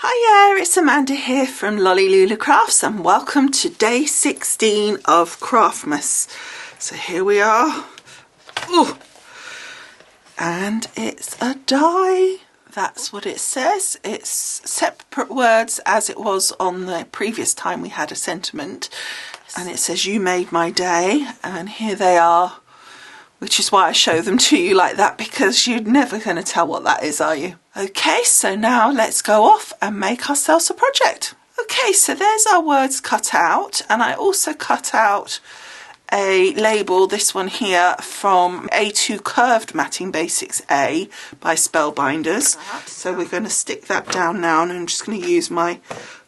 Hiya, it's Amanda here from Lolli Lulu Crafts and welcome to day 16 of Craftmas. So here we are. Ooh. And it's a die. That's what it says. It's separate words as it was on the previous time we had a sentiment. And it says, "You made my day." And here they are, which is why I show them to you like that, because you're never going to tell what that is, are you? Okay, so now let's go off and make ourselves a project. Okay, so there's our words cut out, and I also cut out a label, this one here, from A2 Curved Matting Basics A by Spellbinders. So we're going to stick that down now, and I'm just going to use my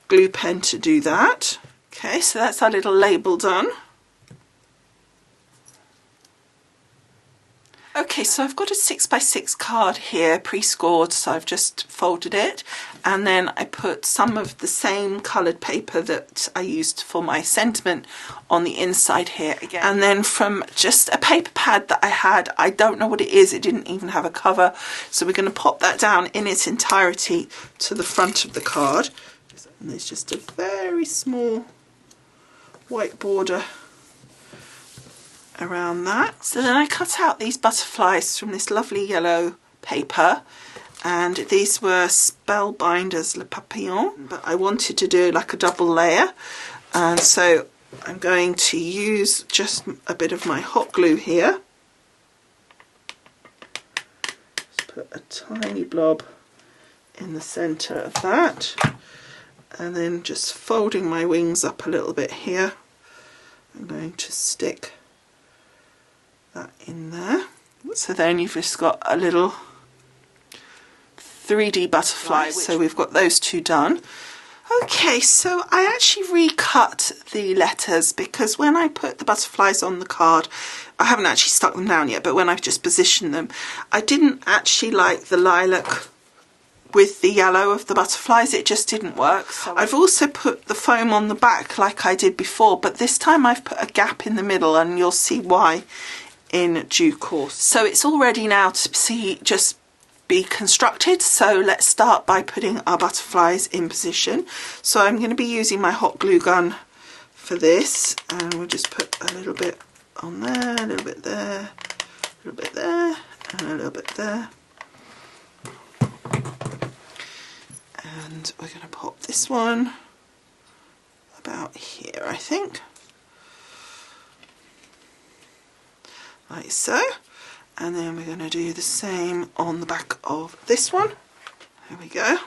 glue pen to do that. Okay, so that's our little label done. Okay, so I've got a 6x6 card here pre-scored, so I've just folded it, and then I put some of the same coloured paper that I used for my sentiment on the inside here again. And then from just a paper pad that I had, I don't know what it is, it didn't even have a cover, so we're going to pop that down in its entirety to the front of the card. And there's just a very small white border around that. So then I cut out these butterflies from this lovely yellow paper, and these were Spellbinders Le Papillon, but I wanted to do like a double layer, and so I'm going to use just a bit of my hot glue here. Just put a tiny blob in the centre of that, and then just folding my wings up a little bit here, I'm going to stick that in there. So then you've just got a little 3D butterfly. So we've got those two done. Okay, so I actually recut the letters because when I put the butterflies on the card, I haven't actually stuck them down yet, but when I've just positioned them, I didn't actually like the lilac with the yellow of the butterflies, it just didn't work. So I've also put the foam on the back like I did before, but this time I've put a gap in the middle, and you'll see why in due course. So it's all ready now to just be constructed, so let's start by putting our butterflies in position. So I'm going to be using my hot glue gun for this, and we'll just put a little bit on there, a little bit there, a little bit there, and a little bit there. And we're going to pop this one about here, I think. Like so, and then we're going to do the same on the back of this one. There we go.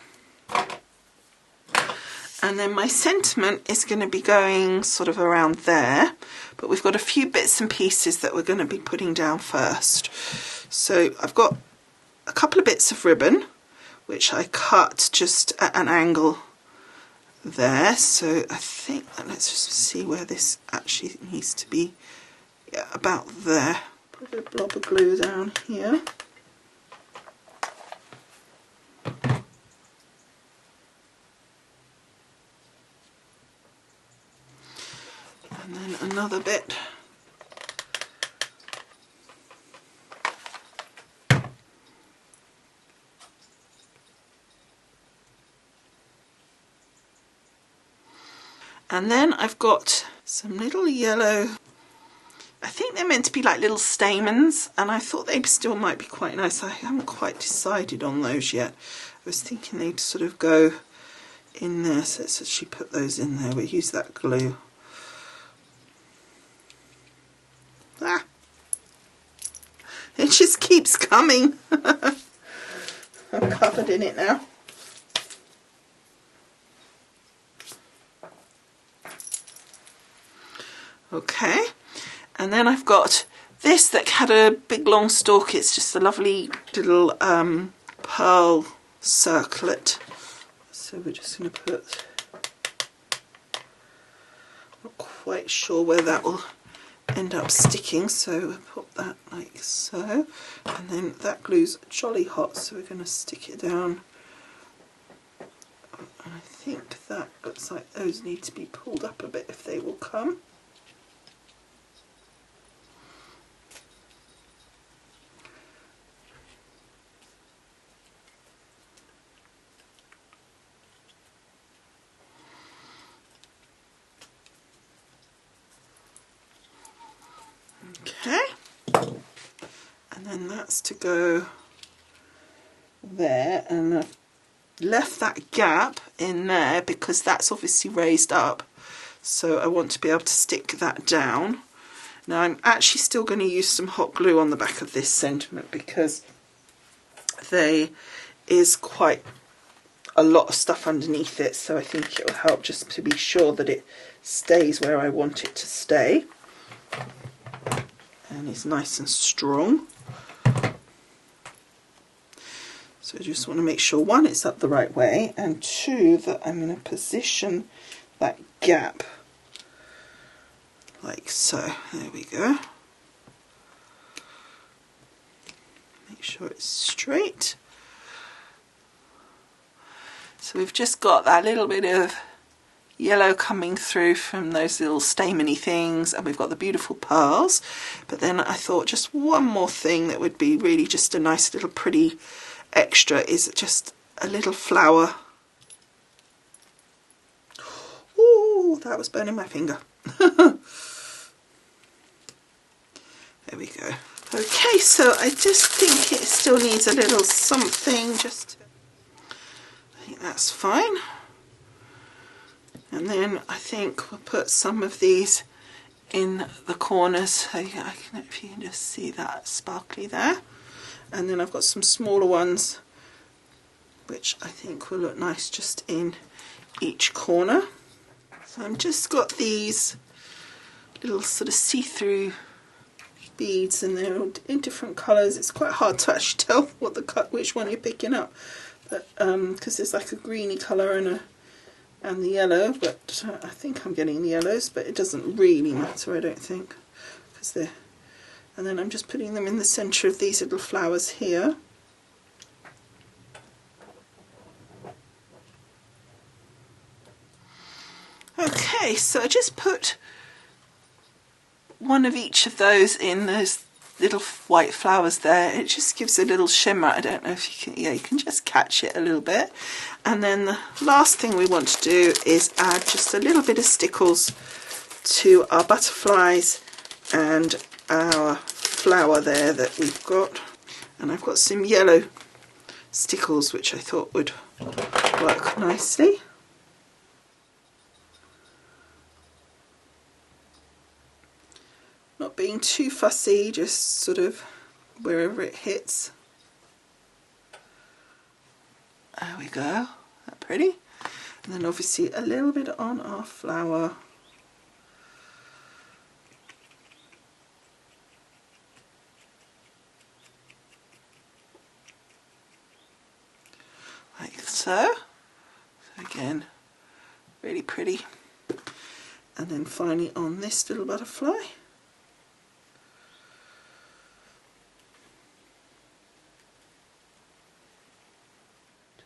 And then my sentiment is going to be going sort of around there, but we've got a few bits and pieces that we're going to be putting down first. So I've got a couple of bits of ribbon which I cut just at an angle there, so I think that, let's just see where this actually needs to be. Yeah, about there. Put a blob of glue down here. And then another bit. And then I've got some little yellow, I think they're meant to be like little stamens, and I thought they still might be quite nice. I haven't quite decided on those yet. I was thinking they'd sort of go in there, so let's actually put those in there. We'll use that glue. Ah! It just keeps coming. I'm covered in it now. Okay, and then I've got this that had a big long stalk. It's just a lovely little pearl circlet. So we're just going to put, not quite sure where that will end up sticking, so we'll put that like so. And then that glue's jolly hot, so we're going to stick it down. And I think that looks like those need to be pulled up a bit if they will come. and that's to go there, and I've left that gap in there because that's obviously raised up, so I want to be able to stick that down. Now I'm actually still going to use some hot glue on the back of this sentiment because there is quite a lot of stuff underneath it, so I think it will help just to be sure that it stays where I want it to stay and is nice and strong. So I just want to make sure, one, it's up the right way, and two, that I'm going to position that gap like so. There we go. Make sure it's straight. So we've just got that little bit of yellow coming through from those little stameny things, and we've got the beautiful pearls. But then I thought just one more thing that would be really just a nice little pretty extra is just a little flower. Ooh, that was burning my finger. There we go. Okay, so I just think it still needs a little something, just, I think that's fine. And then I think we'll put some of these in the corners, so I don't know if you can just see that sparkly there. And then I've got some smaller ones which I think will look nice just in each corner. So I've just got these little sort of see-through beads, and they're all in different colours. It's quite hard to actually tell what which one you're picking up, but because there's like a greeny colour and the yellow, but I think I'm getting the yellows, but it doesn't really matter, I don't think, because they're. And then I'm just putting them in the centre of these little flowers here. Okay, so I just put one of each of those in those little white flowers there. It just gives a little shimmer. I don't know if you can, yeah, you can just catch it a little bit. And then the last thing we want to do is add just a little bit of stickles to our butterflies and our flower there that we've got. And I've got some yellow stickles which I thought would work nicely. Not being too fussy, just sort of wherever it hits. There we go, that pretty. And then obviously a little bit on our flower. Like so. So again, really pretty. And then finally on this little butterfly.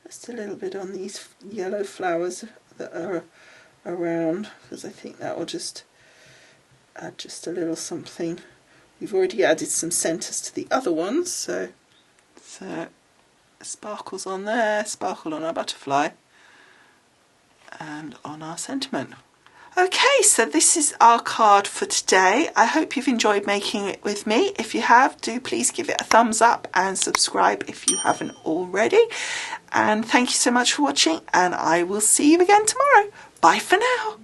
Just a little bit on these yellow flowers that are around, because I think that will just add just a little something. We've already added some centres to the other ones, so sparkles on there, sparkle on our butterfly, and on our sentiment. Okay, so this is our card for today. I hope you've enjoyed making it with me. If you have, do please give it a thumbs up and subscribe if you haven't already. And thank you so much for watching, and I will see you again tomorrow. Bye for now.